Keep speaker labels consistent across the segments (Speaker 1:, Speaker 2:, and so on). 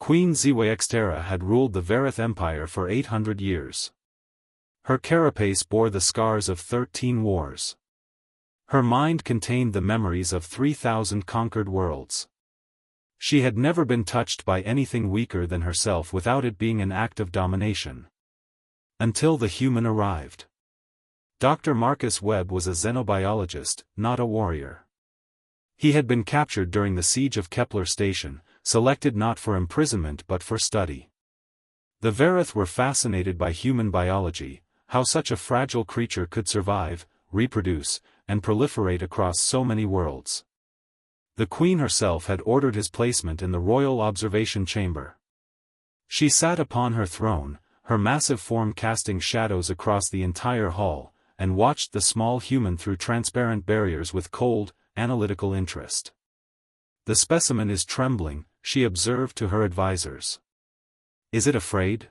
Speaker 1: Queen HFY had ruled the Verith Empire for 800 years. Her carapace bore the scars of 13 wars. Her mind contained the memories of 3,000 conquered worlds. She had never been touched by anything weaker than herself without it being an act of domination. Until the human arrived. Dr. Marcus Webb was a xenobiologist, not a warrior. He had been captured during the siege of Kepler Station, selected not for imprisonment but for study. The Verith were fascinated by human biology, how such a fragile creature could survive, reproduce, and proliferate across so many worlds. The Queen herself had ordered his placement in the Royal Observation Chamber. She sat upon her throne, her massive form casting shadows across the entire hall, and watched the small human through transparent barriers with cold, analytical interest. "The specimen is trembling," she observed to her advisors. "Is it afraid?"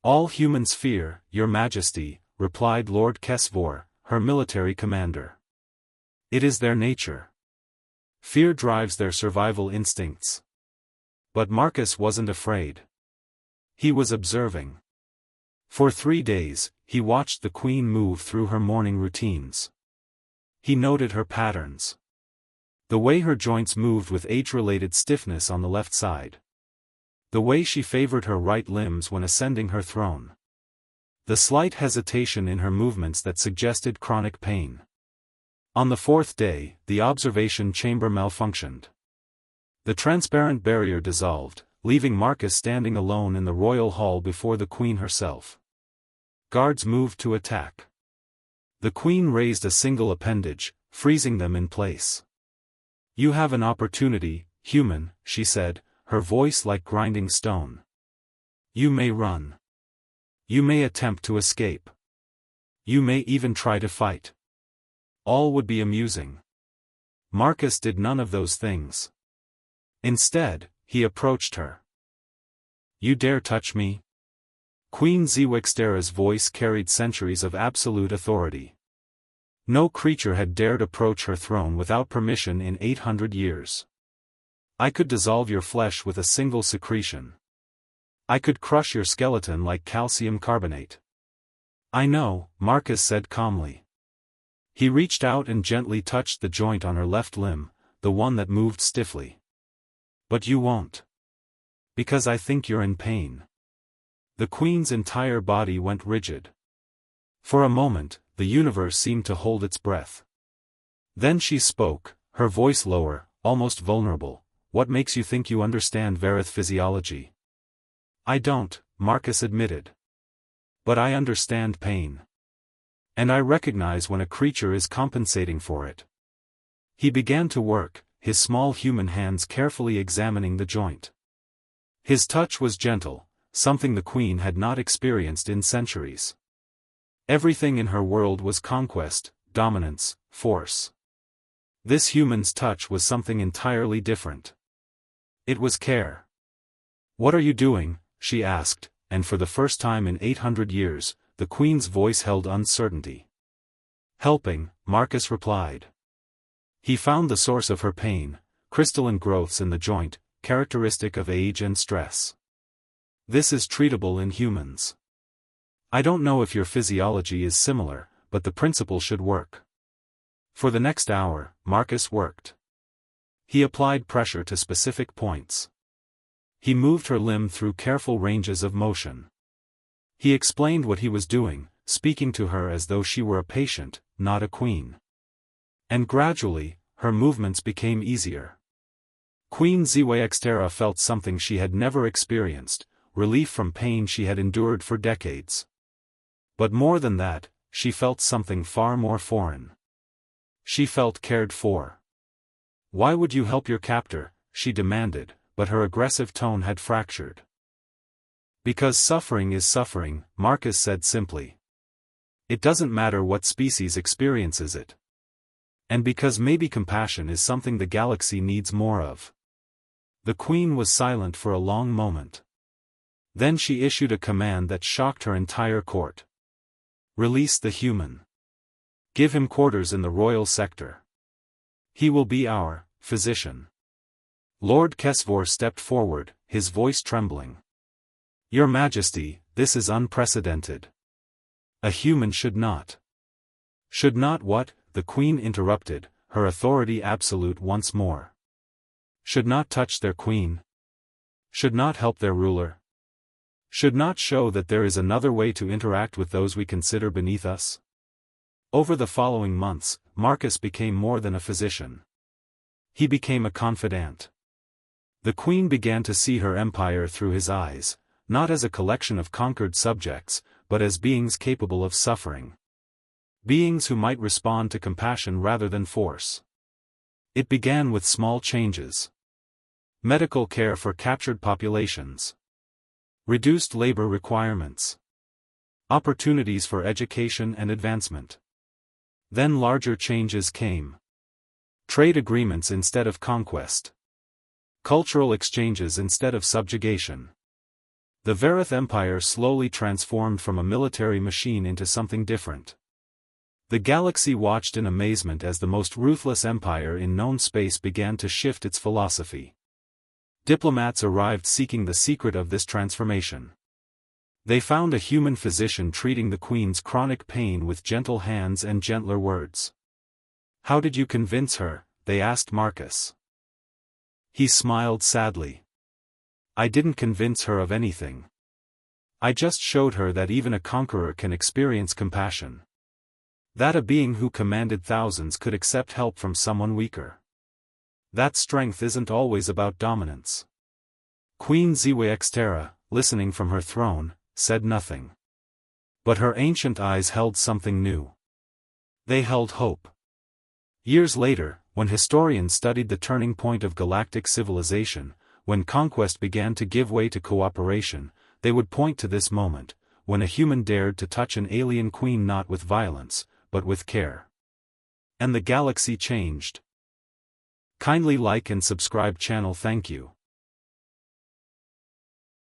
Speaker 1: "All humans fear, Your Majesty," replied Lord Kesvor, her military commander. "It is their nature. Fear drives their survival instincts." But Marcus wasn't afraid. He was observing. For 3 days, he watched the Queen move through her morning routines. He noted her patterns. The way her joints moved with age-related stiffness on the left side. The way she favored her right limbs when ascending her throne. The slight hesitation in her movements that suggested chronic pain. On the 4th day, the observation chamber malfunctioned. The transparent barrier dissolved, leaving Marcus standing alone in the royal hall before the Queen herself. Guards moved to attack. The Queen raised a single appendage, freezing them in place. "You have an opportunity, human," she said, her voice like grinding stone. "You may run. You may attempt to escape. You may even try to fight. All would be amusing." Marcus did none of those things. Instead, he approached her. "You dare touch me?" Queen HFY's voice carried centuries of absolute authority. No creature had dared approach her throne without permission in 800 years. "I could dissolve your flesh with a single secretion. I could crush your skeleton like calcium carbonate." "I know," Marcus said calmly. He reached out and gently touched the joint on her left limb, the one that moved stiffly. "But you won't. Because I think you're in pain." The Queen's entire body went rigid. For a moment, the universe seemed to hold its breath. Then she spoke, her voice lower, almost vulnerable. "What makes you think you understand Verith physiology?" "I don't," Marcus admitted. "But I understand pain. And I recognize when a creature is compensating for it." He began to work, his small human hands carefully examining the joint. His touch was gentle, something the Queen had not experienced in centuries. Everything in her world was conquest, dominance, force. This human's touch was something entirely different. It was care. "What are you doing?" she asked, and for the first time in 800 years, the Queen's voice held uncertainty. "Helping," Marcus replied. He found the source of her pain, crystalline growths in the joint, characteristic of age and stress. "This is treatable in humans. I don't know if your physiology is similar, but the principle should work." For the next hour, Marcus worked. He applied pressure to specific points. He moved her limb through careful ranges of motion. He explained what he was doing, speaking to her as though she were a patient, not a queen. And gradually, her movements became easier. Queen HFY felt something she had never experienced, relief from pain she had endured for decades. But more than that, she felt something far more foreign. She felt cared for. "Why would you help your captor?" she demanded, but her aggressive tone had fractured. "Because suffering is suffering," Marcus said simply. "It doesn't matter what species experiences it. And because maybe compassion is something the galaxy needs more of." The Queen was silent for a long moment. Then she issued a command that shocked her entire court. "Release the human. Give him quarters in the royal sector. He will be our physician." Lord Kesvor stepped forward, his voice trembling. "Your Majesty, this is unprecedented. A human should not." "Should not what?" the Queen interrupted, her authority absolute once more. "Should not touch their queen? Should not help their ruler? Should not show that there is another way to interact with those we consider beneath us?" Over the following months, Marcus became more than a physician. He became a confidant. The Queen began to see her empire through his eyes, not as a collection of conquered subjects, but as beings capable of suffering. Beings who might respond to compassion rather than force. It began with small changes. Medical care for captured populations. Reduced labor requirements. Opportunities for education and advancement. Then larger changes came. Trade agreements instead of conquest. Cultural exchanges instead of subjugation. The Verith Empire slowly transformed from a military machine into something different. The galaxy watched in amazement as the most ruthless empire in known space began to shift its philosophy. Diplomats arrived seeking the secret of this transformation. They found a human physician treating the Queen's chronic pain with gentle hands and gentler words. "How did you convince her?" they asked Marcus. He smiled sadly. "I didn't convince her of anything. I just showed her that even a conqueror can experience compassion. That a being who commanded thousands could accept help from someone weaker. That strength isn't always about dominance." Queen Ziwe-Xterra, listening from her throne, said nothing. But her ancient eyes held something new. They held hope. Years later, when historians studied the turning point of galactic civilization, when conquest began to give way to cooperation, they would point to this moment, when a human dared to touch an alien queen not with violence, but with care. And the galaxy changed. Kindly like and subscribe channel. Thank you.